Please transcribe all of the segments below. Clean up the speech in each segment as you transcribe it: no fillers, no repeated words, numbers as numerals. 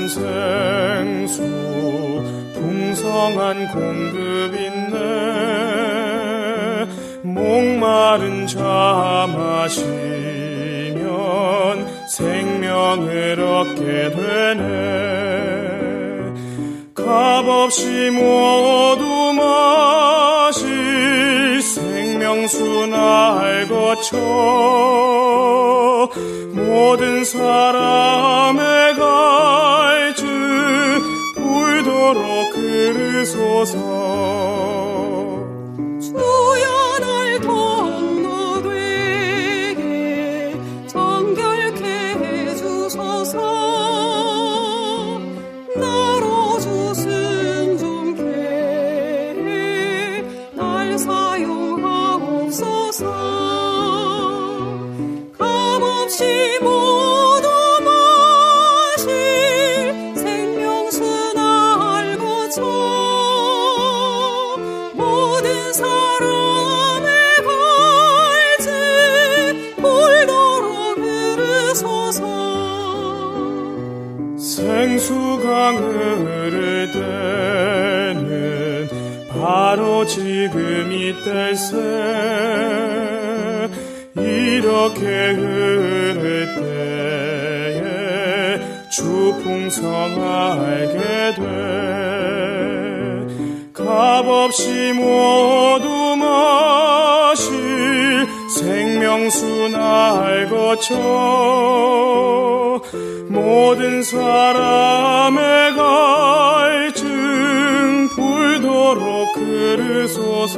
생수 풍성한 공급 있네. 목마른 자 마시면 생명을 얻게 되네. 값없이 모두 마실 생명수 날 거쳐 모든 사람의 갈증 불도록 흐르소서. 주여 날 통로되게 정결케 해주소서. 나로 주 순종케 날 사용하옵소서. 값없이 모두 마실 생명수 날 거쳐 모든 사람의 갈증 불도록 흐르소서. 생수강 흐를 때는 바로 지금 이때세. 이렇게 흐를 때에 주 풍성 알게 돼. 값없이 모두 마실 생명수 날 거쳐 모든 사람의 갈증 불도록 흐르소서.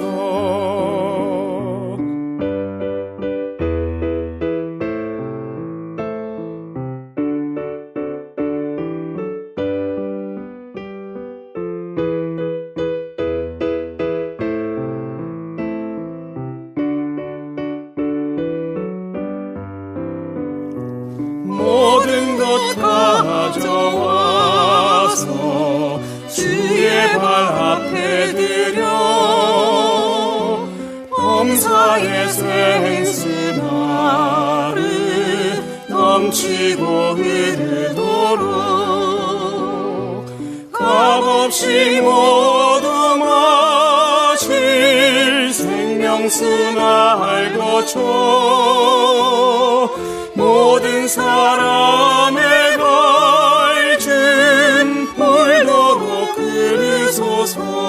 모든 것 가져와서 주의 발 앞에 드려 범사의 생수 나를 넘치고 흐르도록 값없이 모두 마실 생명수 날 거쳐 모든 사람의 갈증 불도록 흐르소서.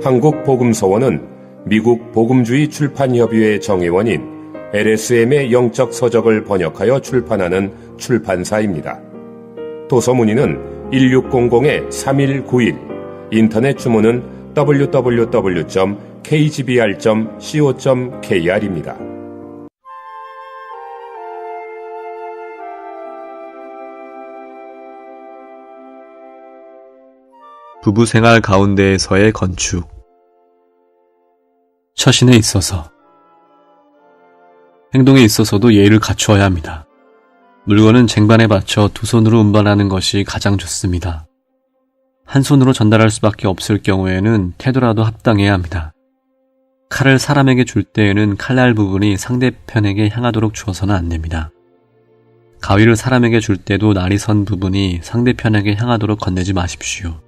한국복음서원은 미국 복음주의 출판협의회 정회원인 LSM의 영적 서적을 번역하여 출판하는 출판사입니다. 도서문의는 1600-3191, 인터넷 주문은 www.kgbr.co.kr입니다. 부부 생활 가운데에서의 건축. 처신에 있어서, 행동에 있어서도 예의를 갖추어야 합니다. 물건은 쟁반에 받쳐 두 손으로 운반하는 것이 가장 좋습니다. 한 손으로 전달할 수밖에 없을 경우에는 태도라도 합당해야 합니다. 칼을 사람에게 줄 때에는 칼날 부분이 상대편에게 향하도록 주어서는 안 됩니다. 가위를 사람에게 줄 때도 날이 선 부분이 상대편에게 향하도록 건네지 마십시오.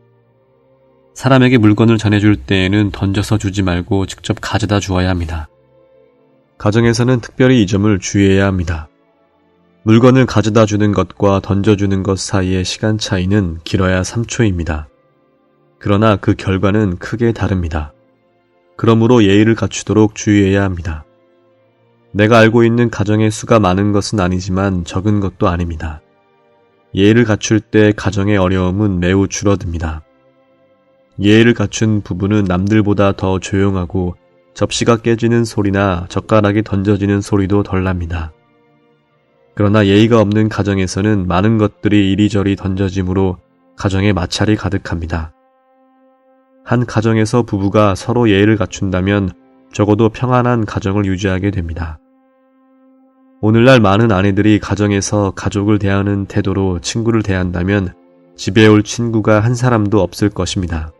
사람에게 물건을 전해줄 때에는 던져서 주지 말고 직접 가져다 주어야 합니다. 가정에서는 특별히 이 점을 주의해야 합니다. 물건을 가져다 주는 것과 던져주는 것 사이의 시간 차이는 길어야 3초입니다. 그러나 그 결과는 크게 다릅니다. 그러므로 예의를 갖추도록 주의해야 합니다. 내가 알고 있는 가정의 수가 많은 것은 아니지만 적은 것도 아닙니다. 예의를 갖출 때 가정의 어려움은 매우 줄어듭니다. 예의를 갖춘 부부는 남들보다 더 조용하고 접시가 깨지는 소리나 젓가락이 던져지는 소리도 덜 납니다. 그러나 예의가 없는 가정에서는 많은 것들이 이리저리 던져지므로 가정에 마찰이 가득합니다. 한 가정에서 부부가 서로 예의를 갖춘다면 적어도 평안한 가정을 유지하게 됩니다. 오늘날 많은 아내들이 가정에서 가족을 대하는 태도로 친구를 대한다면 집에 올 친구가 한 사람도 없을 것입니다.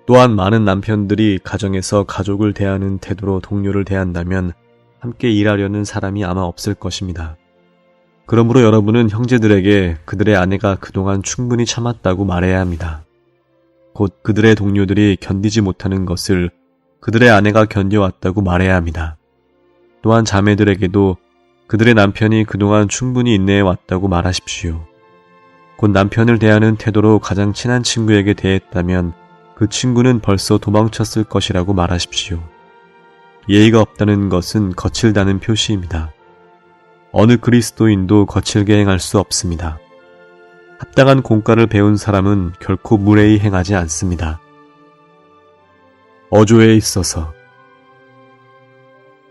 또한 많은 남편들이 가정에서 가족을 대하는 태도로 동료를 대한다면 함께 일하려는 사람이 아마 없을 것입니다. 그러므로 여러분은 형제들에게 그들의 아내가 그동안 충분히 참았다고 말해야 합니다. 곧 그들의 동료들이 견디지 못하는 것을 그들의 아내가 견뎌왔다고 말해야 합니다. 또한 자매들에게도 그들의 남편이 그동안 충분히 인내해왔다고 말하십시오. 곧 남편을 대하는 태도로 가장 친한 친구에게 대했다면 그 친구는 벌써 도망쳤을 것이라고 말하십시오. 예의가 없다는 것은 거칠다는 표시입니다. 어느 그리스도인도 거칠게 행할 수 없습니다. 합당한 공과를 배운 사람은 결코 무례히 행하지 않습니다. 어조에 있어서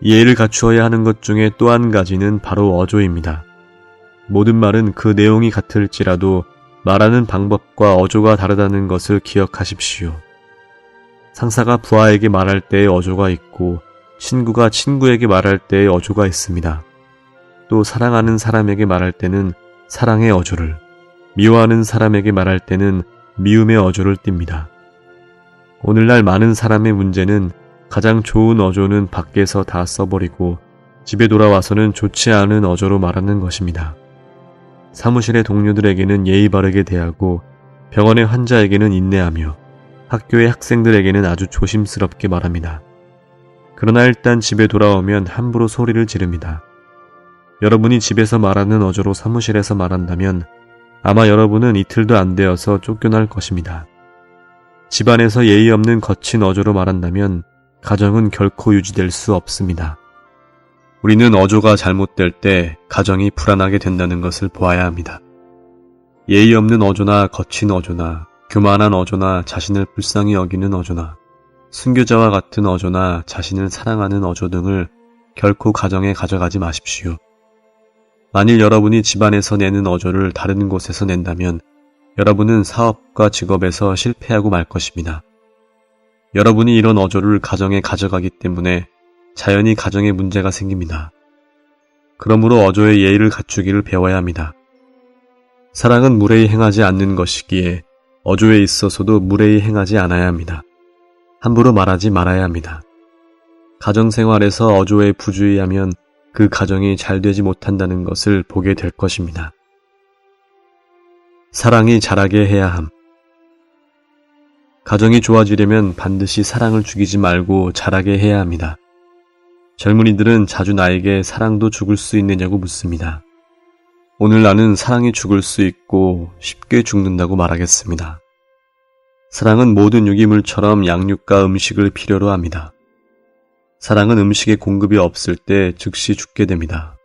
예의를 갖추어야 하는 것 중에 또 한 가지는 바로 어조입니다. 모든 말은 그 내용이 같을지라도 말하는 방법과 어조가 다르다는 것을 기억하십시오. 상사가 부하에게 말할 때의 어조가 있고 친구가 친구에게 말할 때의 어조가 있습니다. 또 사랑하는 사람에게 말할 때는 사랑의 어조를, 미워하는 사람에게 말할 때는 미움의 어조를 띱니다. 오늘날 많은 사람의 문제는 가장 좋은 어조는 밖에서 다 써버리고 집에 돌아와서는 좋지 않은 어조로 말하는 것입니다. 사무실의 동료들에게는 예의 바르게 대하고 병원의 환자에게는 인내하며 학교의 학생들에게는 아주 조심스럽게 말합니다. 그러나 일단 집에 돌아오면 함부로 소리를 지릅니다. 여러분이 집에서 말하는 어조로 사무실에서 말한다면 아마 여러분은 이틀도 안 되어서 쫓겨날 것입니다. 집안에서 예의 없는 거친 어조로 말한다면 가정은 결코 유지될 수 없습니다. 우리는 어조가 잘못될 때 가정이 불안하게 된다는 것을 보아야 합니다. 예의 없는 어조나 거친 어조나 교만한 어조나 자신을 불쌍히 여기는 어조나 순교자와 같은 어조나 자신을 사랑하는 어조 등을 결코 가정에 가져가지 마십시오. 만일 여러분이 집안에서 내는 어조를 다른 곳에서 낸다면 여러분은 사업과 직업에서 실패하고 말 것입니다. 여러분이 이런 어조를 가정에 가져가기 때문에 자연히 가정에 문제가 생깁니다. 그러므로 어조의 예의를 갖추기를 배워야 합니다. 사랑은 무례히 행하지 않는 것이기에 어조에 있어서도 무례히 행하지 않아야 합니다. 함부로 말하지 말아야 합니다. 가정생활에서 어조에 부주의하면 그 가정이 잘 되지 못한다는 것을 보게 될 것입니다. 사랑이 자라게 해야 함. 가정이 좋아지려면 반드시 사랑을 죽이지 말고 자라게 해야 합니다. 젊은이들은 자주 나에게 사랑도 죽을 수 있느냐고 묻습니다. 오늘 나는 사랑이 죽을 수 있고 쉽게 죽는다고 말하겠습니다. 사랑은 모든 유기물처럼 양육과 음식을 필요로 합니다. 사랑은 음식의 공급이 없을 때 즉시 죽게 됩니다.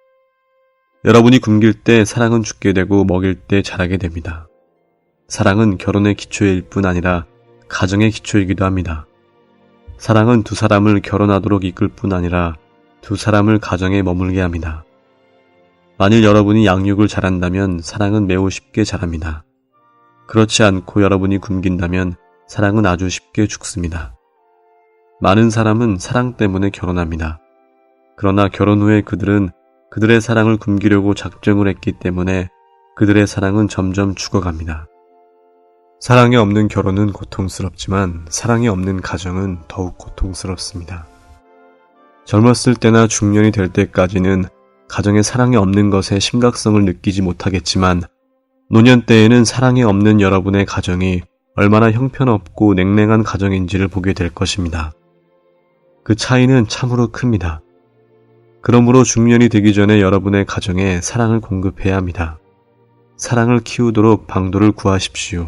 여러분이 굶길 때 사랑은 죽게 되고 먹일 때 자라게 됩니다. 사랑은 결혼의 기초일 뿐 아니라 가정의 기초이기도 합니다. 사랑은 두 사람을 결혼하도록 이끌 뿐 아니라 두 사람을 가정에 머물게 합니다. 만일 여러분이 양육을 잘한다면 사랑은 매우 쉽게 자랍니다. 그렇지 않고 여러분이 굶긴다면 사랑은 아주 쉽게 죽습니다. 많은 사람은 사랑 때문에 결혼합니다. 그러나 결혼 후에 그들은 그들의 사랑을 굶기려고 작정을 했기 때문에 그들의 사랑은 점점 죽어갑니다. 사랑이 없는 결혼은 고통스럽지만 사랑이 없는 가정은 더욱 고통스럽습니다. 젊었을 때나 중년이 될 때까지는 가정에 사랑이 없는 것의 심각성을 느끼지 못하겠지만 노년 때에는 사랑이 없는 여러분의 가정이 얼마나 형편없고 냉랭한 가정인지를 보게 될 것입니다. 그 차이는 참으로 큽니다. 그러므로 중년이 되기 전에 여러분의 가정에 사랑을 공급해야 합니다. 사랑을 키우도록 방도를 구하십시오.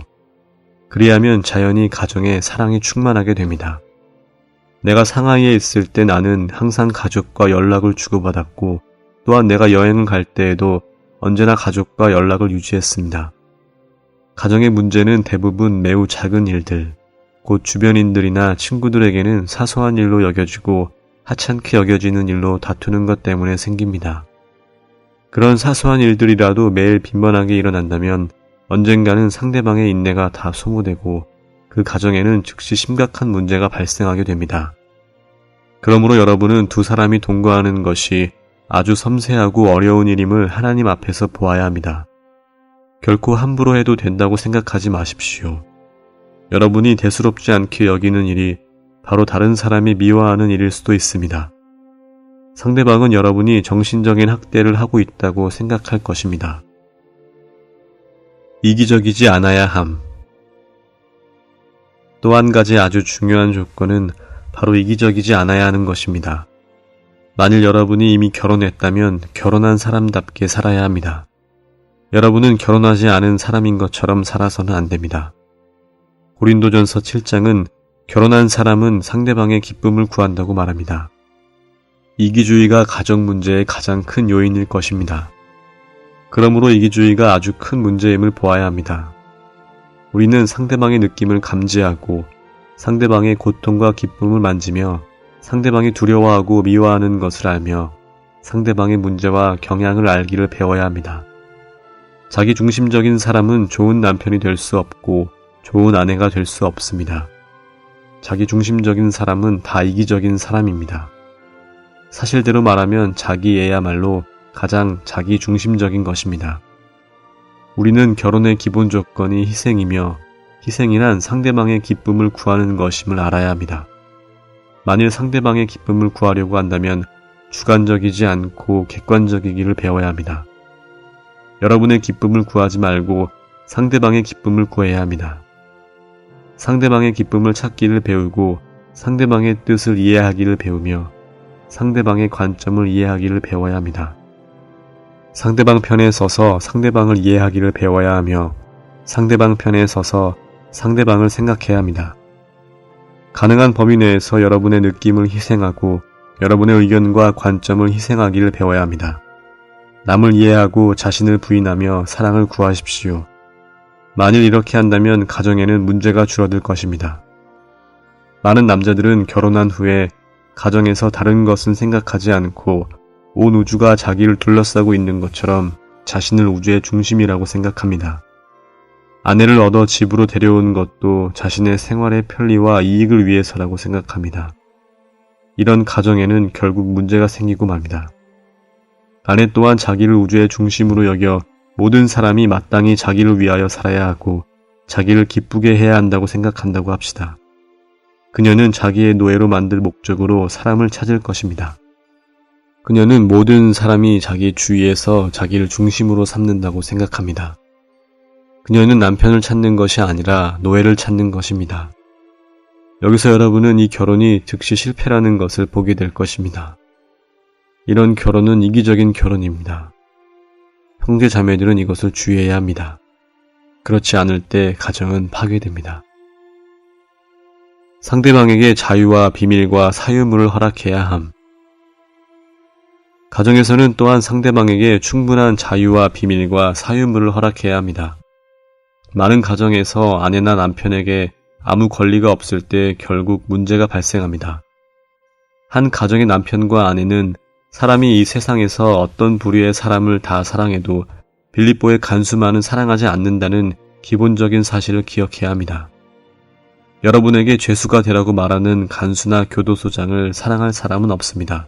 그리하면 자연히 가정에 사랑이 충만하게 됩니다. 내가 상하이에 있을 때 나는 항상 가족과 연락을 주고받았고 또한 내가 여행을 갈 때에도 언제나 가족과 연락을 유지했습니다. 가정의 문제는 대부분 매우 작은 일들, 곧 주변인들이나 친구들에게는 사소한 일로 여겨지고 하찮게 여겨지는 일로 다투는 것 때문에 생깁니다. 그런 사소한 일들이라도 매일 빈번하게 일어난다면 언젠가는 상대방의 인내가 다 소모되고 그 가정에는 즉시 심각한 문제가 발생하게 됩니다. 그러므로 여러분은 두 사람이 동거하는 것이 아주 섬세하고 어려운 일임을 하나님 앞에서 보아야 합니다. 결코 함부로 해도 된다고 생각하지 마십시오. 여러분이 대수롭지 않게 여기는 일이 바로 다른 사람이 미워하는 일일 수도 있습니다. 상대방은 여러분이 정신적인 학대를 하고 있다고 생각할 것입니다. 이기적이지 않아야 함. 또 한 가지 아주 중요한 조건은 바로 이기적이지 않아야 하는 것입니다. 만일 여러분이 이미 결혼했다면 결혼한 사람답게 살아야 합니다. 여러분은 결혼하지 않은 사람인 것처럼 살아서는 안 됩니다. 고린도전서 7장은 결혼한 사람은 상대방의 기쁨을 구한다고 말합니다. 이기주의가 가정 문제의 가장 큰 요인일 것입니다. 그러므로 이기주의가 아주 큰 문제임을 보아야 합니다. 우리는 상대방의 느낌을 감지하고 상대방의 고통과 기쁨을 만지며 상대방이 두려워하고 미워하는 것을 알며 상대방의 문제와 경향을 알기를 배워야 합니다. 자기 중심적인 사람은 좋은 남편이 될 수 없고 좋은 아내가 될 수 없습니다. 자기 중심적인 사람은 다 이기적인 사람입니다. 사실대로 말하면 자기애야말로 가장 자기 중심적인 것입니다. 우리는 결혼의 기본 조건이 희생이며 희생이란 상대방의 기쁨을 구하는 것임을 알아야 합니다. 만일 상대방의 기쁨을 구하려고 한다면 주관적이지 않고 객관적이기를 배워야 합니다. 여러분의 기쁨을 구하지 말고 상대방의 기쁨을 구해야 합니다. 상대방의 기쁨을 찾기를 배우고 상대방의 뜻을 이해하기를 배우며 상대방의 관점을 이해하기를 배워야 합니다. 상대방 편에 서서 상대방을 이해하기를 배워야 하며 상대방 편에 서서 상대방을 생각해야 합니다. 가능한 범위 내에서 여러분의 느낌을 희생하고 여러분의 의견과 관점을 희생하기를 배워야 합니다. 남을 이해하고 자신을 부인하며 사랑을 구하십시오. 만일 이렇게 한다면 가정에는 문제가 줄어들 것입니다. 많은 남자들은 결혼한 후에 가정에서 다른 것은 생각하지 않고 온 우주가 자기를 둘러싸고 있는 것처럼 자신을 우주의 중심이라고 생각합니다. 아내를 얻어 집으로 데려온 것도 자신의 생활의 편리와 이익을 위해서라고 생각합니다. 이런 가정에는 결국 문제가 생기고 맙니다. 아내 또한 자기를 우주의 중심으로 여겨 모든 사람이 마땅히 자기를 위하여 살아야 하고 자기를 기쁘게 해야 한다고 생각한다고 합시다. 그녀는 자기의 노예로 만들 목적으로 사람을 찾을 것입니다. 그녀는 모든 사람이 자기 주위에서 자기를 중심으로 삼는다고 생각합니다. 그녀는 남편을 찾는 것이 아니라 노예를 찾는 것입니다. 여기서 여러분은 이 결혼이 즉시 실패라는 것을 보게 될 것입니다. 이런 결혼은 이기적인 결혼입니다. 형제 자매들은 이것을 주의해야 합니다. 그렇지 않을 때 가정은 파괴됩니다. 상대방에게 자유와 비밀과 사유물을 허락해야 함. 가정에서는 또한 상대방에게 충분한 자유와 비밀과 사유물을 허락해야 합니다. 많은 가정에서 아내나 남편에게 아무 권리가 없을 때 결국 문제가 발생합니다. 한 가정의 남편과 아내는 사람이 이 세상에서 어떤 부류의 사람을 다 사랑해도 빌립보의 간수만은 사랑하지 않는다는 기본적인 사실을 기억해야 합니다. 여러분에게 죄수가 되라고 말하는 간수나 교도소장을 사랑할 사람은 없습니다.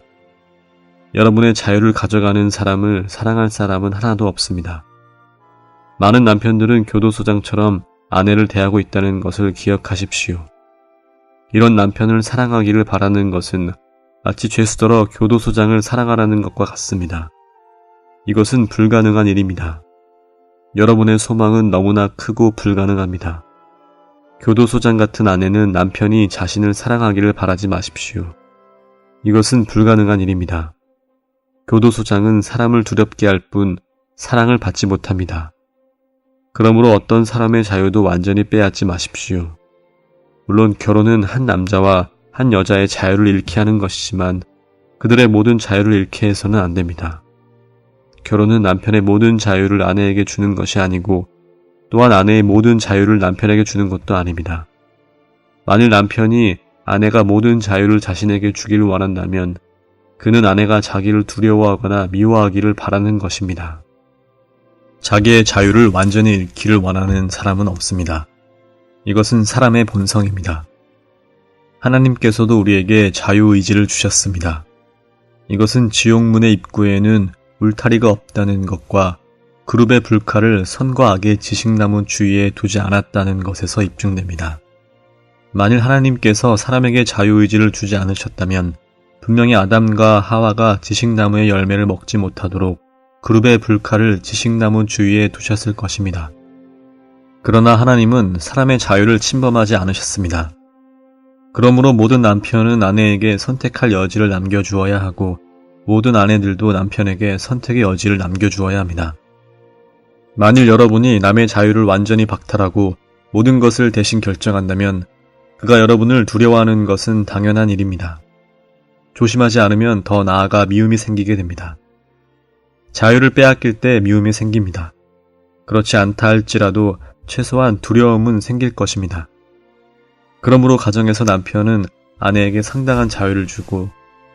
여러분의 자유를 가져가는 사람을 사랑할 사람은 하나도 없습니다. 많은 남편들은 교도소장처럼 아내를 대하고 있다는 것을 기억하십시오. 이런 남편을 사랑하기를 바라는 것은 마치 죄수더러 교도소장을 사랑하라는 것과 같습니다. 이것은 불가능한 일입니다. 여러분의 소망은 너무나 크고 불가능합니다. 교도소장 같은 아내는 남편이 자신을 사랑하기를 바라지 마십시오. 이것은 불가능한 일입니다. 교도소장은 사람을 두렵게 할 뿐 사랑을 받지 못합니다. 그러므로 어떤 사람의 자유도 완전히 빼앗지 마십시오. 물론 결혼은 한 남자와 한 여자의 자유를 잃게 하는 것이지만 그들의 모든 자유를 잃게 해서는 안 됩니다. 결혼은 남편의 모든 자유를 아내에게 주는 것이 아니고 또한 아내의 모든 자유를 남편에게 주는 것도 아닙니다. 만일 남편이 아내가 모든 자유를 자신에게 주기를 원한다면 그는 아내가 자기를 두려워하거나 미워하기를 바라는 것입니다. 자기의 자유를 완전히 잃기를 원하는 사람은 없습니다. 이것은 사람의 본성입니다. 하나님께서도 우리에게 자유의지를 주셨습니다. 이것은 지옥문의 입구에는 울타리가 없다는 것과 그룹의 불칼을 선과 악의 지식나무 주위에 두지 않았다는 것에서 입증됩니다. 만일 하나님께서 사람에게 자유의지를 주지 않으셨다면 분명히 아담과 하와가 지식나무의 열매를 먹지 못하도록 그룹의 불칼을 지식나무 주위에 두셨을 것입니다. 그러나 하나님은 사람의 자유를 침범하지 않으셨습니다. 그러므로 모든 남편은 아내에게 선택할 여지를 남겨주어야 하고 모든 아내들도 남편에게 선택의 여지를 남겨주어야 합니다. 만일 여러분이 남의 자유를 완전히 박탈하고 모든 것을 대신 결정한다면 그가 여러분을 두려워하는 것은 당연한 일입니다. 조심하지 않으면 더 나아가 미움이 생기게 됩니다. 자유를 빼앗길 때 미움이 생깁니다. 그렇지 않다 할지라도 최소한 두려움은 생길 것입니다. 그러므로 가정에서 남편은 아내에게 상당한 자유를 주고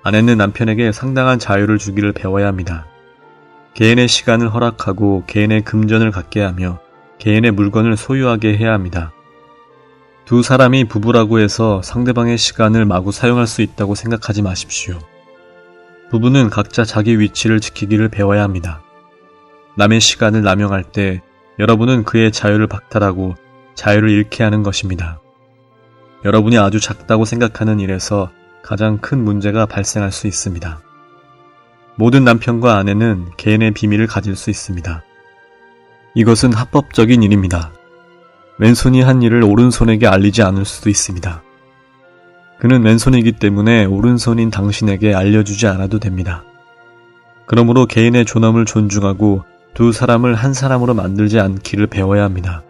아내는 남편에게 상당한 자유를 주기를 배워야 합니다. 개인의 시간을 허락하고 개인의 금전을 갖게 하며 개인의 물건을 소유하게 해야 합니다. 두 사람이 부부라고 해서 상대방의 시간을 마구 사용할 수 있다고 생각하지 마십시오. 부부는 각자 자기 위치를 지키기를 배워야 합니다. 남의 시간을 남용할 때 여러분은 그의 자유를 박탈하고 자유를 잃게 하는 것입니다. 여러분이 아주 작다고 생각하는 일에서 가장 큰 문제가 발생할 수 있습니다. 모든 남편과 아내는 개인의 비밀을 가질 수 있습니다. 이것은 합법적인 일입니다. 왼손이 한 일을 오른손에게 알리지 않을 수도 있습니다. 그는 왼손이기 때문에 오른손인 당신에게 알려주지 않아도 됩니다. 그러므로 개인의 존엄을 존중하고 두 사람을 한 사람으로 만들지 않기를 배워야 합니다.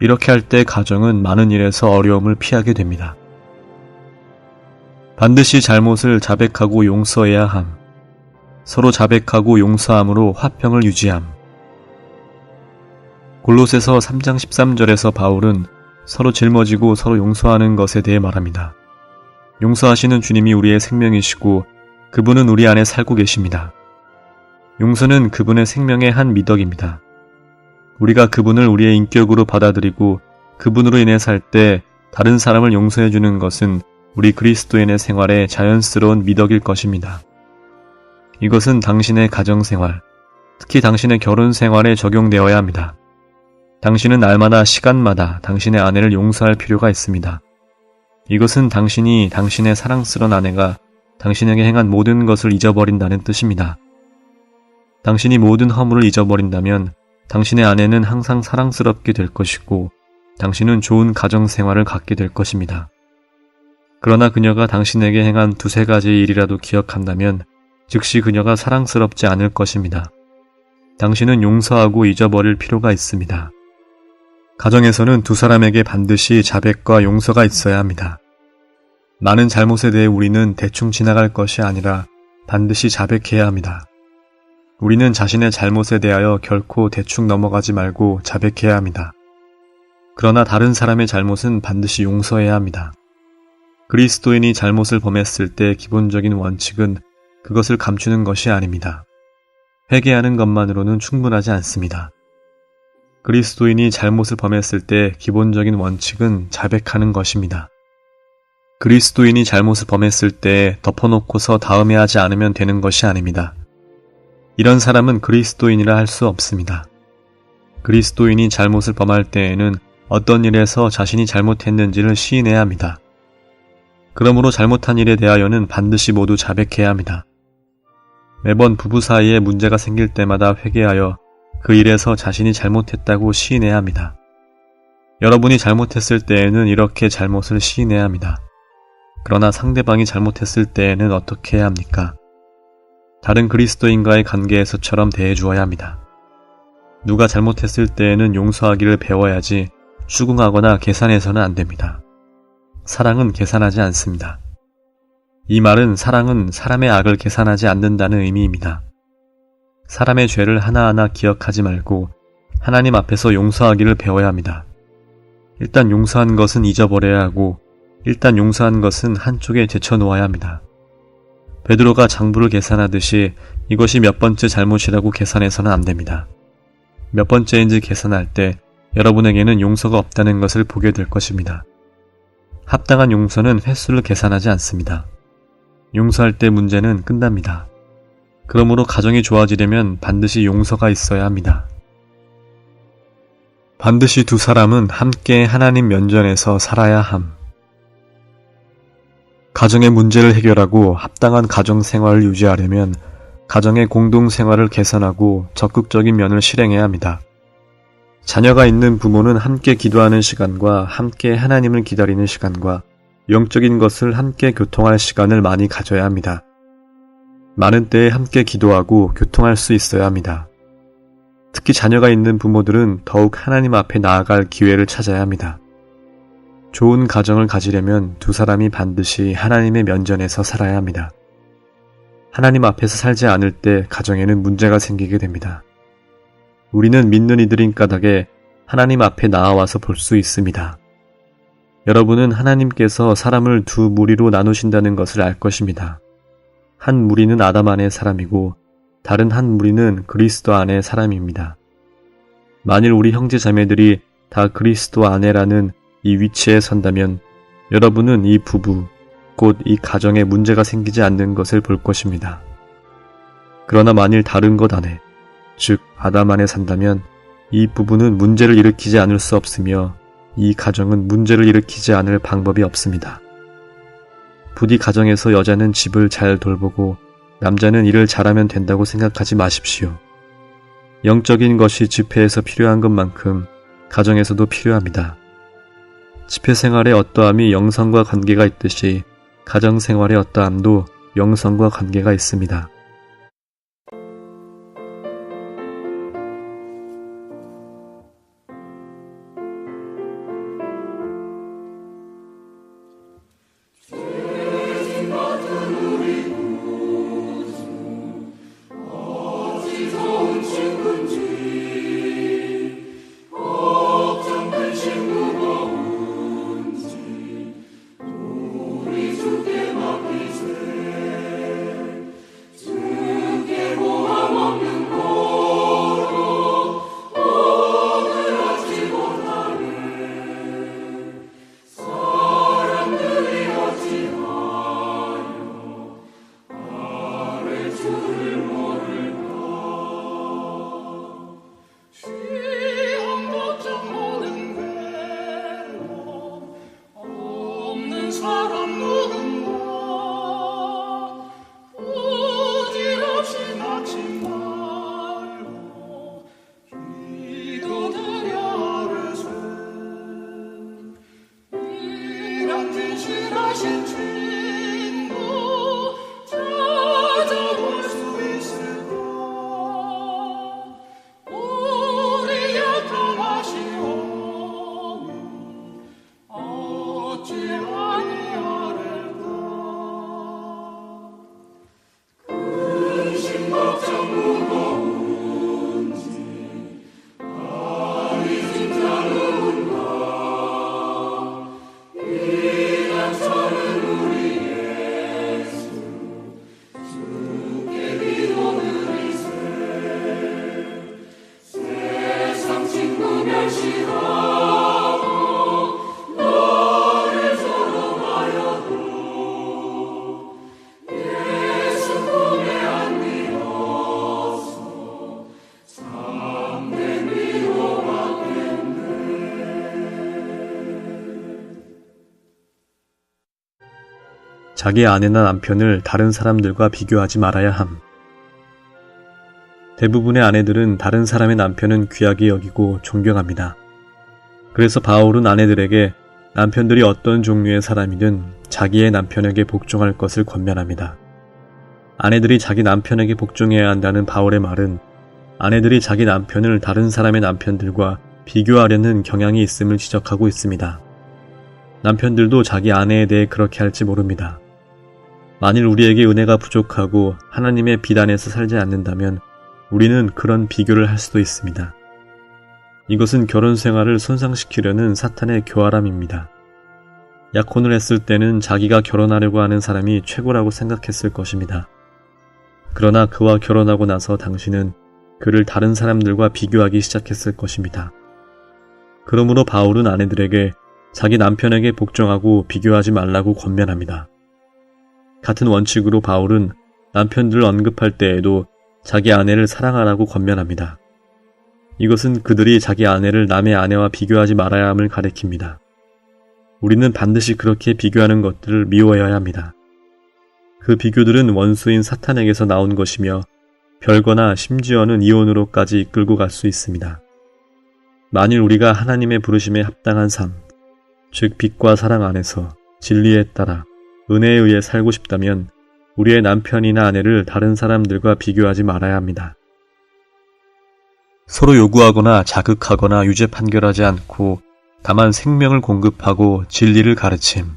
이렇게 할 때 가정은 많은 일에서 어려움을 피하게 됩니다. 반드시 잘못을 자백하고 용서해야 함. 서로 자백하고 용서함으로 화평을 유지함. 골로새서 3장 13절에서 바울은 서로 짊어지고 서로 용서하는 것에 대해 말합니다. 용서하시는 주님이 우리의 생명이시고 그분은 우리 안에 살고 계십니다. 용서는 그분의 생명의 한 미덕입니다. 우리가 그분을 우리의 인격으로 받아들이고 그분으로 인해 살 때 다른 사람을 용서해 주는 것은 우리 그리스도인의 생활에 자연스러운 미덕일 것입니다. 이것은 당신의 가정생활, 특히 당신의 결혼 생활에 적용되어야 합니다. 당신은 날마다 시간마다 당신의 아내를 용서할 필요가 있습니다. 이것은 당신이 당신의 사랑스러운 아내가 당신에게 행한 모든 것을 잊어버린다는 뜻입니다. 당신이 모든 허물을 잊어버린다면 당신의 아내는 항상 사랑스럽게 될 것이고 당신은 좋은 가정생활을 갖게 될 것입니다. 그러나 그녀가 당신에게 행한 두세 가지 일이라도 기억한다면 즉시 그녀가 사랑스럽지 않을 것입니다. 당신은 용서하고 잊어버릴 필요가 있습니다. 가정에서는 두 사람에게 반드시 자백과 용서가 있어야 합니다. 많은 잘못에 대해 우리는 대충 지나갈 것이 아니라 반드시 자백해야 합니다. 우리는 자신의 잘못에 대하여 결코 대충 넘어가지 말고 자백해야 합니다. 그러나 다른 사람의 잘못은 반드시 용서해야 합니다. 그리스도인이 잘못을 범했을 때 기본적인 원칙은 그것을 감추는 것이 아닙니다. 회개하는 것만으로는 충분하지 않습니다. 그리스도인이 잘못을 범했을 때 기본적인 원칙은 자백하는 것입니다. 그리스도인이 잘못을 범했을 때 덮어놓고서 다음에 하지 않으면 되는 것이 아닙니다. 이런 사람은 그리스도인이라 할 수 없습니다. 그리스도인이 잘못을 범할 때에는 어떤 일에서 자신이 잘못했는지를 시인해야 합니다. 그러므로 잘못한 일에 대하여는 반드시 모두 자백해야 합니다. 매번 부부 사이에 문제가 생길 때마다 회개하여 그 일에서 자신이 잘못했다고 시인해야 합니다. 여러분이 잘못했을 때에는 이렇게 잘못을 시인해야 합니다. 그러나 상대방이 잘못했을 때에는 어떻게 해야 합니까? 다른 그리스도인과의 관계에서처럼 대해주어야 합니다. 누가 잘못했을 때에는 용서하기를 배워야지 추궁하거나 계산해서는 안 됩니다. 사랑은 계산하지 않습니다. 이 말은 사랑은 사람의 악을 계산하지 않는다는 의미입니다. 사람의 죄를 하나하나 기억하지 말고 하나님 앞에서 용서하기를 배워야 합니다. 일단 용서한 것은 잊어버려야 하고 일단 용서한 것은 한쪽에 제쳐놓아야 합니다. 베드로가 장부를 계산하듯이 이것이 몇 번째 잘못이라고 계산해서는 안 됩니다. 몇 번째인지 계산할 때 여러분에게는 용서가 없다는 것을 보게 될 것입니다. 합당한 용서는 횟수를 계산하지 않습니다. 용서할 때 문제는 끝납니다. 그러므로 가정이 좋아지려면 반드시 용서가 있어야 합니다. 반드시 두 사람은 함께 하나님 면전에서 살아야 함. 가정의 문제를 해결하고 합당한 가정 생활을 유지하려면 가정의 공동 생활을 개선하고 적극적인 면을 실행해야 합니다. 자녀가 있는 부모는 함께 기도하는 시간과 함께 하나님을 기다리는 시간과 영적인 것을 함께 교통할 시간을 많이 가져야 합니다. 많은 때에 함께 기도하고 교통할 수 있어야 합니다. 특히 자녀가 있는 부모들은 더욱 하나님 앞에 나아갈 기회를 찾아야 합니다. 좋은 가정을 가지려면 두 사람이 반드시 하나님의 면전에서 살아야 합니다. 하나님 앞에서 살지 않을 때 가정에는 문제가 생기게 됩니다. 우리는 믿는 이들인 까닭에 하나님 앞에 나아와서 볼 수 있습니다. 여러분은 하나님께서 사람을 두 무리로 나누신다는 것을 알 것입니다. 한 무리는 아담 안의 사람이고 다른 한 무리는 그리스도 안의 사람입니다. 만일 우리 형제 자매들이 다 그리스도 안에라는 이 위치에 선다면 여러분은 이 부부, 곧 이 가정에 문제가 생기지 않는 것을 볼 것입니다. 그러나 만일 다른 것 안에, 즉 아담 안에 산다면 이 부부는 문제를 일으키지 않을 수 없으며 이 가정은 문제를 일으키지 않을 방법이 없습니다. 부디 가정에서 여자는 집을 잘 돌보고 남자는 일을 잘하면 된다고 생각하지 마십시오. 영적인 것이 집회에서 필요한 것만큼 가정에서도 필요합니다. 집회 생활의 어떠함이 영성과 관계가 있듯이 가정 생활의 어떠함도 영성과 관계가 있습니다. 자기 아내나 남편을 다른 사람들과 비교하지 말아야 함. 대부분의 아내들은 다른 사람의 남편은 귀하게 여기고 존경합니다. 그래서 바울은 아내들에게 남편들이 어떤 종류의 사람이든 자기의 남편에게 복종할 것을 권면합니다. 아내들이 자기 남편에게 복종해야 한다는 바울의 말은 아내들이 자기 남편을 다른 사람의 남편들과 비교하려는 경향이 있음을 지적하고 있습니다. 남편들도 자기 아내에 대해 그렇게 할지 모릅니다. 만일 우리에게 은혜가 부족하고 하나님의 비단에서 살지 않는다면 우리는 그런 비교를 할 수도 있습니다. 이것은 결혼 생활을 손상시키려는 사탄의 교활함입니다. 약혼을 했을 때는 자기가 결혼하려고 하는 사람이 최고라고 생각했을 것입니다. 그러나 그와 결혼하고 나서 당신은 그를 다른 사람들과 비교하기 시작했을 것입니다. 그러므로 바울은 아내들에게 자기 남편에게 복종하고 비교하지 말라고 권면합니다. 같은 원칙으로 바울은 남편들을 언급할 때에도 자기 아내를 사랑하라고 권면합니다. 이것은 그들이 자기 아내를 남의 아내와 비교하지 말아야 함을 가리킵니다. 우리는 반드시 그렇게 비교하는 것들을 미워해야 합니다. 그 비교들은 원수인 사탄에게서 나온 것이며 별거나 심지어는 이혼으로까지 이끌고 갈 수 있습니다. 만일 우리가 하나님의 부르심에 합당한 삶, 즉 빛과 사랑 안에서 진리에 따라 은혜에 의해 살고 싶다면 우리의 남편이나 아내를 다른 사람들과 비교하지 말아야 합니다. 서로 요구하거나 자극하거나 유죄 판결하지 않고 다만 생명을 공급하고 진리를 가르침.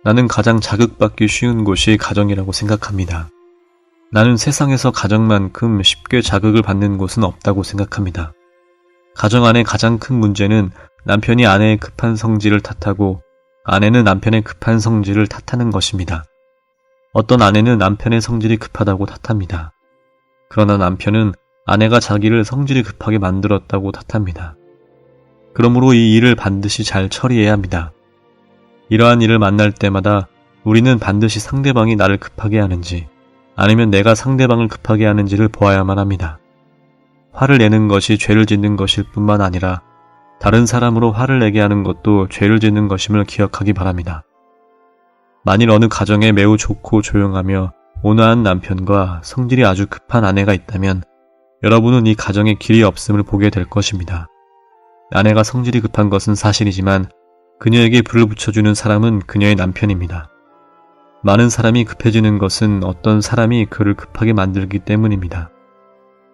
나는 가장 자극받기 쉬운 곳이 가정이라고 생각합니다. 나는 세상에서 가정만큼 쉽게 자극을 받는 곳은 없다고 생각합니다. 가정 안의 가장 큰 문제는 남편이 아내의 급한 성질을 탓하고 아내는 남편의 급한 성질을 탓하는 것입니다. 어떤 아내는 남편의 성질이 급하다고 탓합니다. 그러나 남편은 아내가 자기를 성질이 급하게 만들었다고 탓합니다. 그러므로 이 일을 반드시 잘 처리해야 합니다. 이러한 일을 만날 때마다 우리는 반드시 상대방이 나를 급하게 하는지 아니면 내가 상대방을 급하게 하는지를 보아야만 합니다. 화를 내는 것이 죄를 짓는 것일 뿐만 아니라 다른 사람으로 화를 내게 하는 것도 죄를 짓는 것임을 기억하기 바랍니다. 만일 어느 가정에 매우 좋고 조용하며 온화한 남편과 성질이 아주 급한 아내가 있다면 여러분은 이 가정에 길이 없음을 보게 될 것입니다. 아내가 성질이 급한 것은 사실이지만 그녀에게 불을 붙여주는 사람은 그녀의 남편입니다. 많은 사람이 급해지는 것은 어떤 사람이 그를 급하게 만들기 때문입니다.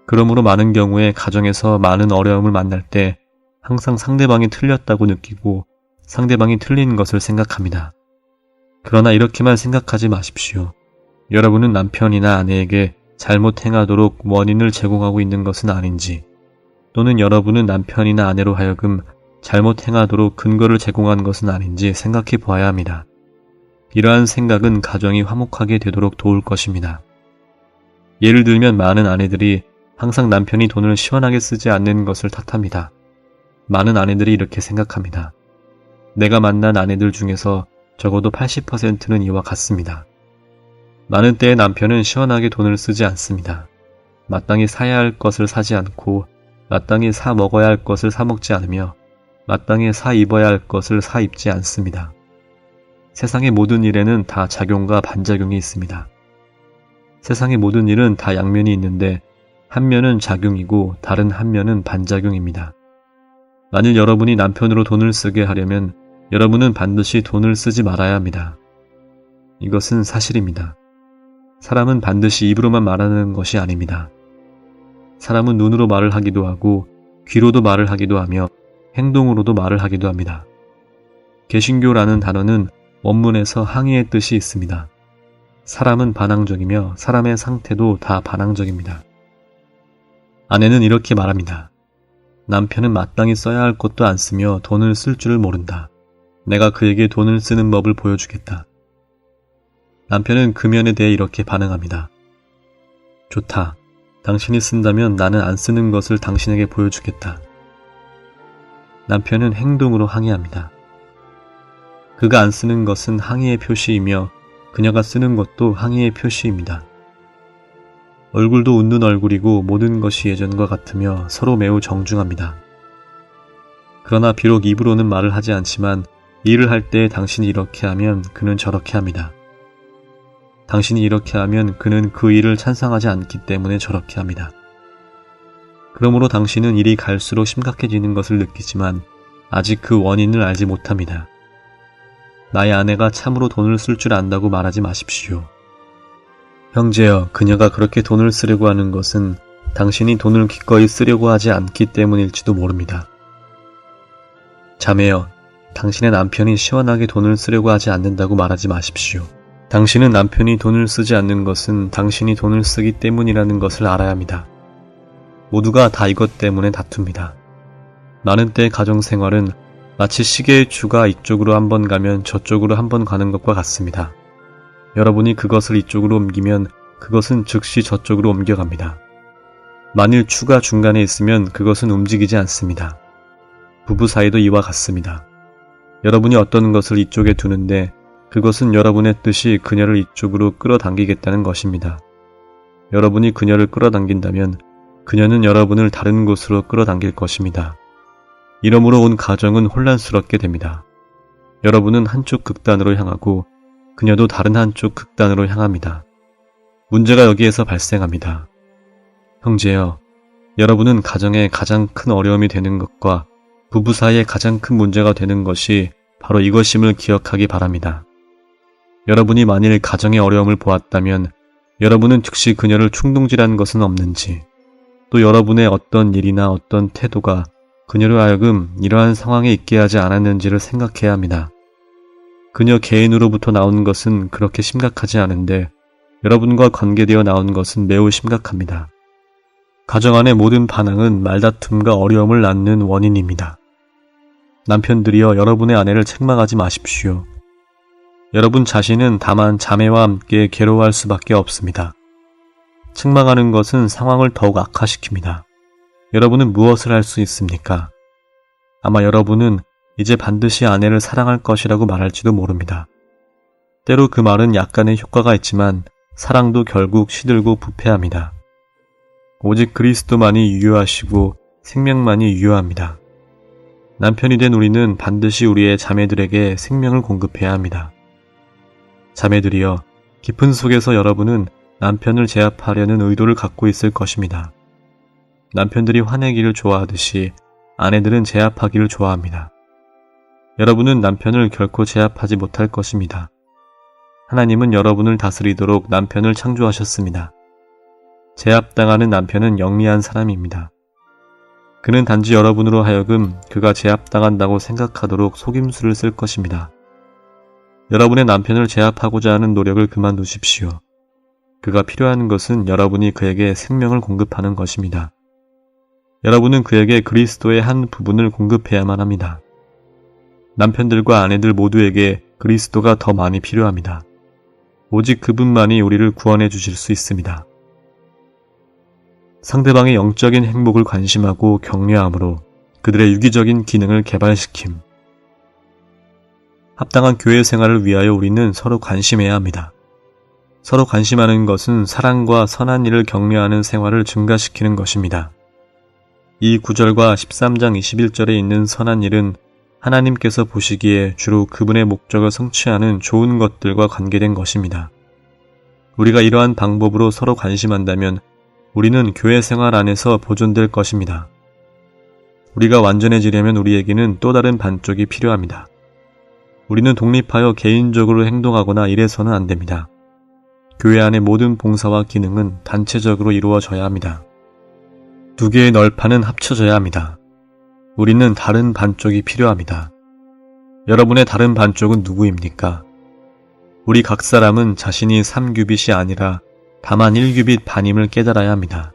그러므로 많은 경우에 가정에서 많은 어려움을 만날 때 항상 상대방이 틀렸다고 느끼고 상대방이 틀린 것을 생각합니다. 그러나 이렇게만 생각하지 마십시오. 여러분은 남편이나 아내에게 잘못 행하도록 원인을 제공하고 있는 것은 아닌지, 또는 여러분은 남편이나 아내로 하여금 잘못 행하도록 근거를 제공한 것은 아닌지 생각해 보아야 합니다. 이러한 생각은 가정이 화목하게 되도록 도울 것입니다. 예를 들면 많은 아내들이 항상 남편이 돈을 시원하게 쓰지 않는 것을 탓합니다. 많은 아내들이 이렇게 생각합니다. 내가 만난 아내들 중에서 적어도 80%는 이와 같습니다. 많은 때의 남편은 시원하게 돈을 쓰지 않습니다. 마땅히 사야 할 것을 사지 않고 마땅히 사 먹어야 할 것을 사 먹지 않으며 마땅히 사 입어야 할 것을 사 입지 않습니다. 세상의 모든 일에는 다 작용과 반작용이 있습니다. 세상의 모든 일은 다 양면이 있는데 한 면은 작용이고 다른 한 면은 반작용입니다. 만일 여러분이 남편으로 돈을 쓰게 하려면 여러분은 반드시 돈을 쓰지 말아야 합니다. 이것은 사실입니다. 사람은 반드시 입으로만 말하는 것이 아닙니다. 사람은 눈으로 말을 하기도 하고 귀로도 말을 하기도 하며 행동으로도 말을 하기도 합니다. 개신교라는 단어는 원문에서 항의의 뜻이 있습니다. 사람은 반항적이며 사람의 상태도 다 반항적입니다. 아내는 이렇게 말합니다. 남편은 마땅히 써야 할 것도 안 쓰며 돈을 쓸 줄을 모른다. 내가 그에게 돈을 쓰는 법을 보여주겠다. 남편은 그 면에 대해 이렇게 반응합니다. 좋다. 당신이 쓴다면 나는 안 쓰는 것을 당신에게 보여주겠다. 남편은 행동으로 항의합니다. 그가 안 쓰는 것은 항의의 표시이며 그녀가 쓰는 것도 항의의 표시입니다. 얼굴도 웃는 얼굴이고 모든 것이 예전과 같으며 서로 매우 정중합니다. 그러나 비록 입으로는 말을 하지 않지만 일을 할 때 당신이 이렇게 하면 그는 저렇게 합니다. 당신이 이렇게 하면 그는 그 일을 찬성하지 않기 때문에 저렇게 합니다. 그러므로 당신은 일이 갈수록 심각해지는 것을 느끼지만 아직 그 원인을 알지 못합니다. 나의 아내가 참으로 돈을 쓸 줄 안다고 말하지 마십시오. 형제여, 그녀가 그렇게 돈을 쓰려고 하는 것은 당신이 돈을 기꺼이 쓰려고 하지 않기 때문일지도 모릅니다. 자매여, 당신의 남편이 시원하게 돈을 쓰려고 하지 않는다고 말하지 마십시오. 당신은 남편이 돈을 쓰지 않는 것은 당신이 돈을 쓰기 때문이라는 것을 알아야 합니다. 모두가 다 이것 때문에 다툽니다. 많은 때 가정생활은 마치 시계의 추가 이쪽으로 한번 가면 저쪽으로 한번 가는 것과 같습니다. 여러분이 그것을 이쪽으로 옮기면 그것은 즉시 저쪽으로 옮겨갑니다. 만일 추가 중간에 있으면 그것은 움직이지 않습니다. 부부 사이도 이와 같습니다. 여러분이 어떤 것을 이쪽에 두는데 그것은 여러분의 뜻이 그녀를 이쪽으로 끌어당기겠다는 것입니다. 여러분이 그녀를 끌어당긴다면 그녀는 여러분을 다른 곳으로 끌어당길 것입니다. 이러므로 온 가정은 혼란스럽게 됩니다. 여러분은 한쪽 극단으로 향하고 그녀도 다른 한쪽 극단으로 향합니다. 문제가 여기에서 발생합니다. 형제여, 여러분은 가정에 가장 큰 어려움이 되는 것과 부부 사이에 가장 큰 문제가 되는 것이 바로 이것임을 기억하기 바랍니다. 여러분이 만일 가정의 어려움을 보았다면 여러분은 즉시 그녀를 충동질한 것은 없는지, 또 여러분의 어떤 일이나 어떤 태도가 그녀로 하여금 이러한 상황에 있게 하지 않았는지를 생각해야 합니다. 그녀 개인으로부터 나온 것은 그렇게 심각하지 않은데 여러분과 관계되어 나온 것은 매우 심각합니다. 가정 안의 모든 반항은 말다툼과 어려움을 낳는 원인입니다. 남편들이여, 여러분의 아내를 책망하지 마십시오. 여러분 자신은 다만 자매와 함께 괴로워할 수밖에 없습니다. 책망하는 것은 상황을 더욱 악화시킵니다. 여러분은 무엇을 할 수 있습니까? 아마 여러분은 이제 반드시 아내를 사랑할 것이라고 말할지도 모릅니다. 때로 그 말은 약간의 효과가 있지만 사랑도 결국 시들고 부패합니다. 오직 그리스도만이 유효하시고 생명만이 유효합니다. 남편이 된 우리는 반드시 우리의 자매들에게 생명을 공급해야 합니다. 자매들이여, 깊은 속에서 여러분은 남편을 제압하려는 의도를 갖고 있을 것입니다. 남편들이 화내기를 좋아하듯이 아내들은 제압하기를 좋아합니다. 여러분은 남편을 결코 제압하지 못할 것입니다. 하나님은 여러분을 다스리도록 남편을 창조하셨습니다. 제압당하는 남편은 영리한 사람입니다. 그는 단지 여러분으로 하여금 그가 제압당한다고 생각하도록 속임수를 쓸 것입니다. 여러분의 남편을 제압하고자 하는 노력을 그만두십시오. 그가 필요한 것은 여러분이 그에게 생명을 공급하는 것입니다. 여러분은 그에게 그리스도의 한 부분을 공급해야만 합니다. 남편들과 아내들 모두에게 그리스도가 더 많이 필요합니다. 오직 그분만이 우리를 구원해 주실 수 있습니다. 상대방의 영적인 행복을 관심하고 격려함으로 그들의 유기적인 기능을 개발시킴. 합당한 교회 생활을 위하여 우리는 서로 관심해야 합니다. 서로 관심하는 것은 사랑과 선한 일을 격려하는 생활을 증가시키는 것입니다. 이 9절과 13장 21절에 있는 선한 일은 하나님께서 보시기에 주로 그분의 목적을 성취하는 좋은 것들과 관계된 것입니다. 우리가 이러한 방법으로 서로 관심한다면 우리는 교회 생활 안에서 보존될 것입니다. 우리가 완전해지려면 우리에게는 또 다른 반쪽이 필요합니다. 우리는 독립하여 개인적으로 행동하거나 이래서는 안 됩니다. 교회 안의 모든 봉사와 기능은 단체적으로 이루어져야 합니다. 두 개의 널판은 합쳐져야 합니다. 우리는 다른 반쪽이 필요합니다. 여러분의 다른 반쪽은 누구입니까? 우리 각 사람은 자신이 3규빗이 아니라 다만 1규빗 반임을 깨달아야 합니다.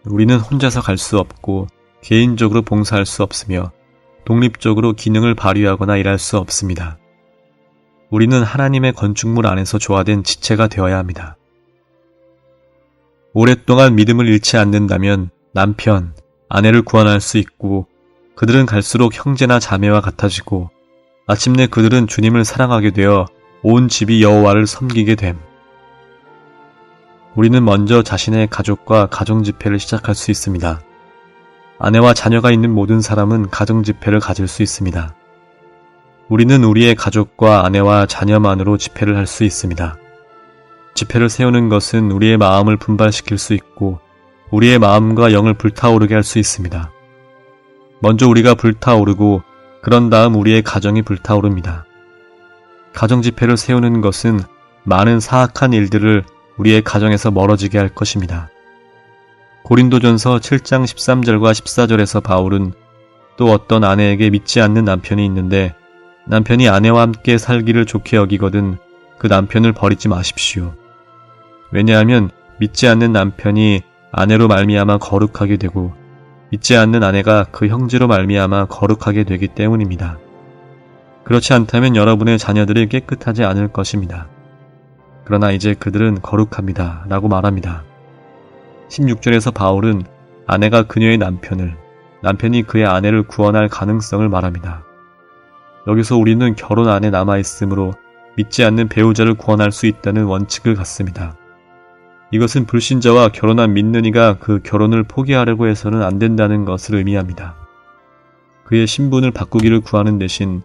우리는 혼자서 갈 수 없고 개인적으로 봉사할 수 없으며 독립적으로 기능을 발휘하거나 일할 수 없습니다. 우리는 하나님의 건축물 안에서 조화된 지체가 되어야 합니다. 오랫동안 믿음을 잃지 않는다면 남편, 아내를 구원할 수 있고 그들은 갈수록 형제나 자매와 같아지고 마침내 그들은 주님을 사랑하게 되어 온 집이 여호와를 섬기게 됨. 우리는 먼저 자신의 가족과 가정집회를 시작할 수 있습니다. 아내와 자녀가 있는 모든 사람은 가정집회를 가질 수 있습니다. 우리는 우리의 가족과 아내와 자녀만으로 집회를 할 수 있습니다. 집회를 세우는 것은 우리의 마음을 분발시킬 수 있고 우리의 마음과 영을 불타오르게 할 수 있습니다. 먼저 우리가 불타오르고 그런 다음 우리의 가정이 불타오릅니다. 가정집회를 세우는 것은 많은 사악한 일들을 우리의 가정에서 멀어지게 할 것입니다. 고린도전서 7장 13절과 14절에서 바울은 또 어떤 아내에게 믿지 않는 남편이 있는데 남편이 아내와 함께 살기를 좋게 여기거든 그 남편을 버리지 마십시오. 왜냐하면 믿지 않는 남편이 아내로 말미암아 거룩하게 되고 믿지 않는 아내가 그 형제로 말미암아 거룩하게 되기 때문입니다. 그렇지 않다면 여러분의 자녀들이 깨끗하지 않을 것입니다. 그러나 이제 그들은 거룩합니다 라고 말합니다. 16절에서 바울은 아내가 그녀의 남편을, 남편이 그의 아내를 구원할 가능성을 말합니다. 여기서 우리는 결혼 안에 남아있으므로 믿지 않는 배우자를 구원할 수 있다는 원칙을 갖습니다. 이것은 불신자와 결혼한 믿는 이가 그 결혼을 포기하려고 해서는 안 된다는 것을 의미합니다. 그의 신분을 바꾸기를 구하는 대신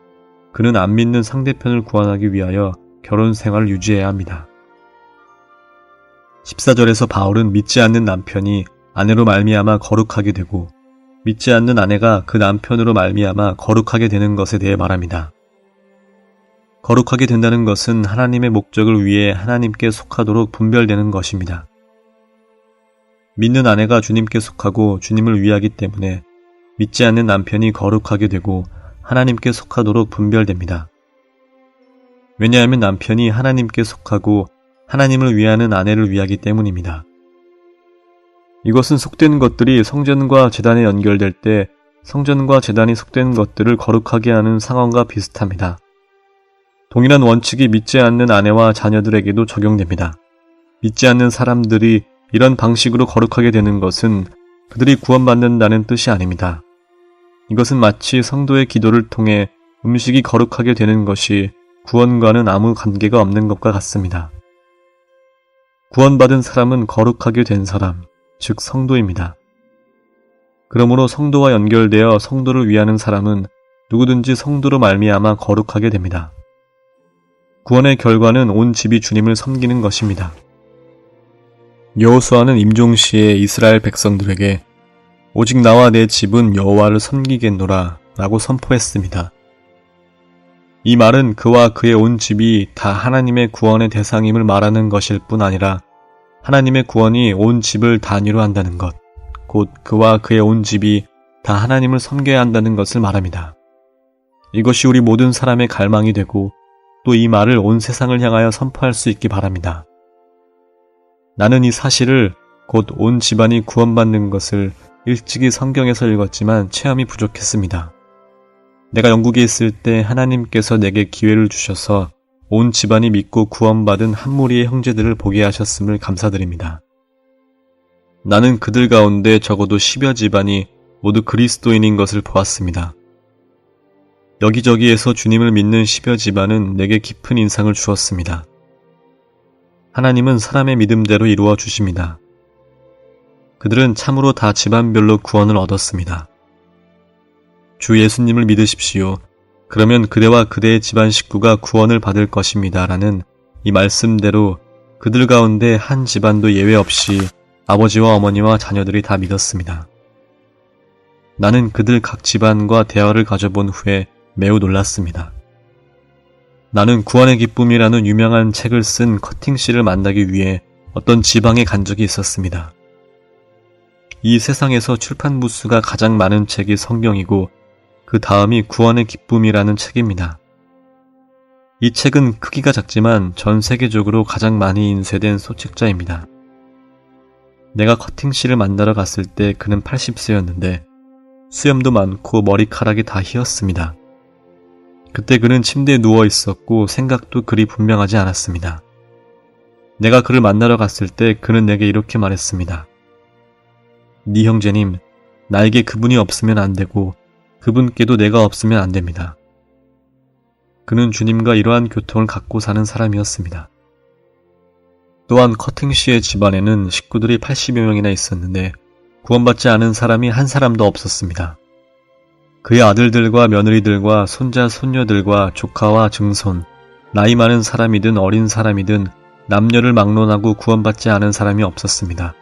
그는 안 믿는 상대편을 구원하기 위하여 결혼 생활을 유지해야 합니다. 14절에서 바울은 믿지 않는 남편이 아내로 말미암아 거룩하게 되고 믿지 않는 아내가 그 남편으로 말미암아 거룩하게 되는 것에 대해 말합니다. 거룩하게 된다는 것은 하나님의 목적을 위해 하나님께 속하도록 분별되는 것입니다. 믿는 아내가 주님께 속하고 주님을 위하기 때문에 믿지 않는 남편이 거룩하게 되고 하나님께 속하도록 분별됩니다. 왜냐하면 남편이 하나님께 속하고 하나님을 위하는 아내를 위하기 때문입니다. 이것은 속된 것들이 성전과 제단에 연결될 때 성전과 제단이 속된 것들을 거룩하게 하는 상황과 비슷합니다. 동일한 원칙이 믿지 않는 아내와 자녀들에게도 적용됩니다. 믿지 않는 사람들이 이런 방식으로 거룩하게 되는 것은 그들이 구원받는다는 뜻이 아닙니다. 이것은 마치 성도의 기도를 통해 음식이 거룩하게 되는 것이 구원과는 아무 관계가 없는 것과 같습니다. 구원받은 사람은 거룩하게 된 사람, 즉 성도입니다. 그러므로 성도와 연결되어 성도를 위하는 사람은 누구든지 성도로 말미암아 거룩하게 됩니다. 구원의 결과는 온 집이 주님을 섬기는 것입니다. 여호수아는 임종시에 이스라엘 백성들에게 오직 나와 내 집은 여호와를 섬기겠노라 라고 선포했습니다. 이 말은 그와 그의 온 집이 다 하나님의 구원의 대상임을 말하는 것일 뿐 아니라 하나님의 구원이 온 집을 단위로 한다는 것, 곧 그와 그의 온 집이 다 하나님을 섬겨야 한다는 것을 말합니다. 이것이 우리 모든 사람의 갈망이 되고 또 이 말을 온 세상을 향하여 선포할 수 있기 바랍니다. 나는 이 사실을 곧 온 집안이 구원받는 것을 일찍이 성경에서 읽었지만 체험이 부족했습니다. 내가 영국에 있을 때 하나님께서 내게 기회를 주셔서 온 집안이 믿고 구원받은 한 무리의 형제들을 보게 하셨음을 감사드립니다. 나는 그들 가운데 적어도 10여 집안이 모두 그리스도인인 것을 보았습니다. 여기저기에서 주님을 믿는 10여 집안은 내게 깊은 인상을 주었습니다. 하나님은 사람의 믿음대로 이루어 주십니다. 그들은 참으로 다 집안별로 구원을 얻었습니다. 주 예수님을 믿으십시오. 그러면 그대와 그대의 집안 식구가 구원을 받을 것입니다. 라는 이 말씀대로 그들 가운데 한 집안도 예외 없이 아버지와 어머니와 자녀들이 다 믿었습니다. 나는 그들 각 집안과 대화를 가져본 후에 매우 놀랐습니다. 나는 구원의 기쁨이라는 유명한 책을 쓴 커팅 씨를 만나기 위해 어떤 지방에 간 적이 있었습니다. 이 세상에서 출판 부수가 가장 많은 책이 성경이고 그 다음이 구원의 기쁨이라는 책입니다. 이 책은 크기가 작지만 전 세계적으로 가장 많이 인쇄된 소책자입니다. 내가 커팅 씨를 만나러 갔을 때 그는 80세였는데 수염도 많고 머리카락이 다 휘었습니다. 그때 그는 침대에 누워 있었고 생각도 그리 분명하지 않았습니다. 내가 그를 만나러 갔을 때 그는 내게 이렇게 말했습니다. 네 형제님, 나에게 그분이 없으면 안 되고 그분께도 내가 없으면 안 됩니다. 그는 주님과 이러한 교통을 갖고 사는 사람이었습니다. 또한 커팅 씨의 집안에는 식구들이 80여 명이나 있었는데 구원받지 않은 사람이 한 사람도 없었습니다. 그의 아들들과 며느리들과 손자, 손녀들과 조카와 증손, 나이 많은 사람이든 어린 사람이든 남녀를 막론하고 구원받지 않은 사람이 없었습니다.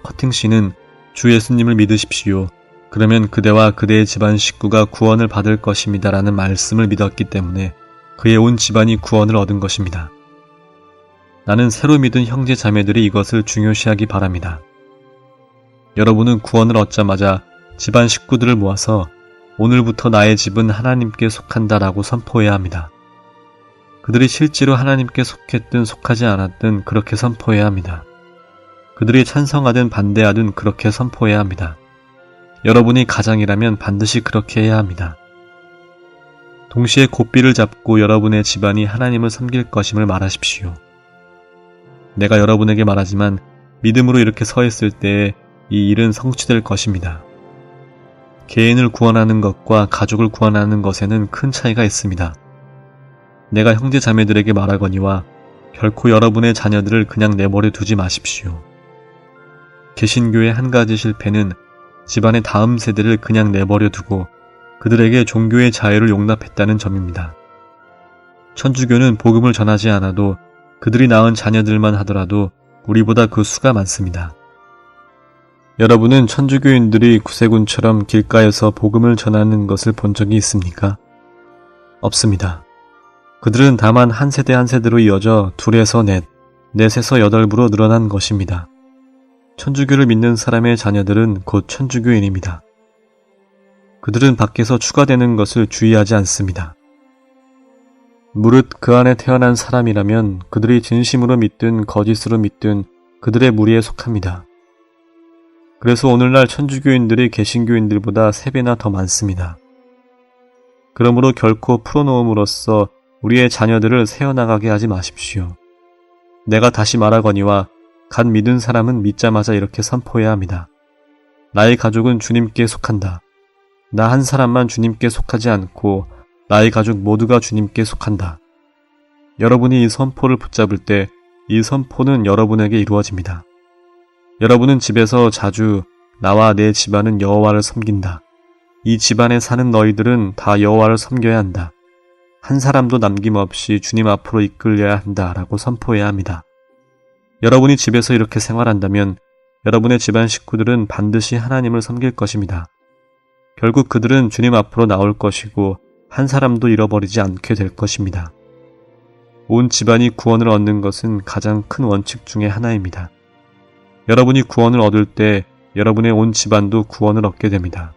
커팅 씨는 주 예수님을 믿으십시오. 그러면 그대와 그대의 집안 식구가 구원을 받을 것입니다. 라는 말씀을 믿었기 때문에 그의 온 집안이 구원을 얻은 것입니다. 나는 새로 믿은 형제 자매들이 이것을 중요시하기 바랍니다. 여러분은 구원을 얻자마자 집안 식구들을 모아서 오늘부터 나의 집은 하나님께 속한다라고 선포해야 합니다. 그들이 실제로 하나님께 속했든 속하지 않았든 그렇게 선포해야 합니다. 그들이 찬성하든 반대하든 그렇게 선포해야 합니다. 여러분이 가장이라면 반드시 그렇게 해야 합니다. 동시에 고삐를 잡고 여러분의 집안이 하나님을 섬길 것임을 말하십시오. 내가 여러분에게 말하지만 믿음으로 이렇게 서 있을 때에 이 일은 성취될 것입니다. 개인을 구원하는 것과 가족을 구원하는 것에는 큰 차이가 있습니다. 내가 형제 자매들에게 말하거니와 결코 여러분의 자녀들을 그냥 내버려 두지 마십시오. 개신교의 한 가지 실패는 집안의 다음 세대를 그냥 내버려 두고 그들에게 종교의 자유를 용납했다는 점입니다. 천주교는 복음을 전하지 않아도 그들이 낳은 자녀들만 하더라도 우리보다 그 수가 많습니다. 여러분은 천주교인들이 구세군처럼 길가에서 복음을 전하는 것을 본 적이 있습니까? 없습니다. 그들은 다만 한 세대 한 세대로 이어져 둘에서 넷, 넷에서 여덟부로 늘어난 것입니다. 천주교를 믿는 사람의 자녀들은 곧 천주교인입니다. 그들은 밖에서 추가되는 것을 주의하지 않습니다. 무릇 그 안에 태어난 사람이라면 그들이 진심으로 믿든 거짓으로 믿든 그들의 무리에 속합니다. 그래서 오늘날 천주교인들이 개신교인들보다 3배나 더 많습니다. 그러므로 결코 풀어놓음으로써 우리의 자녀들을 세어나가게 하지 마십시오. 내가 다시 말하거니와 갓 믿은 사람은 믿자마자 이렇게 선포해야 합니다. 나의 가족은 주님께 속한다. 나 한 사람만 주님께 속하지 않고 나의 가족 모두가 주님께 속한다. 여러분이 이 선포를 붙잡을 때 이 선포는 여러분에게 이루어집니다. 여러분은 집에서 자주 나와 내 집안은 여호와를 섬긴다. 이 집안에 사는 너희들은 다 여호와를 섬겨야 한다. 한 사람도 남김없이 주님 앞으로 이끌려야 한다라고 선포해야 합니다. 여러분이 집에서 이렇게 생활한다면 여러분의 집안 식구들은 반드시 하나님을 섬길 것입니다. 결국 그들은 주님 앞으로 나올 것이고 한 사람도 잃어버리지 않게 될 것입니다. 온 집안이 구원을 얻는 것은 가장 큰 원칙 중에 하나입니다. 여러분이 구원을 얻을 때 여러분의 온 집안도 구원을 얻게 됩니다.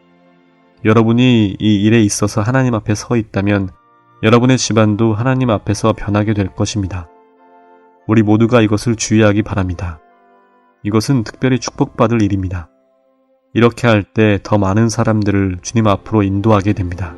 여러분이 이 일에 있어서 하나님 앞에 서 있다면 여러분의 집안도 하나님 앞에서 변하게 될 것입니다. 우리 모두가 이것을 주의하기 바랍니다. 이것은 특별히 축복받을 일입니다. 이렇게 할 때 더 많은 사람들을 주님 앞으로 인도하게 됩니다.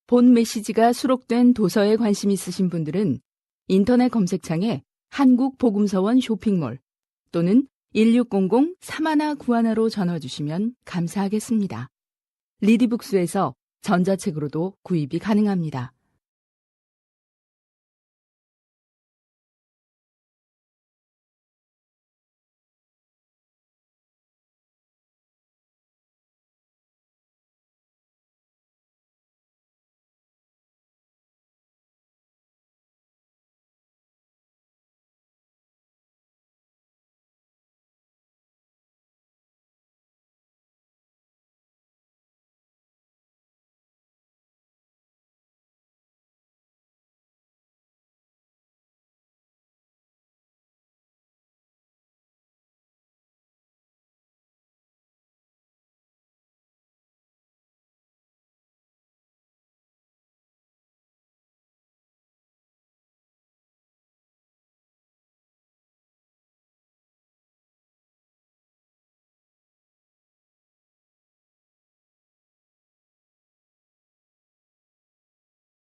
본 메시지가 수록된 도서에 관심 있으신 분들은 인터넷 검색창에 한국복음서원 쇼핑몰 또는 1600-3191로 전화주시면 감사하겠습니다. 리디북스에서 전자책으로도 구입이 가능합니다.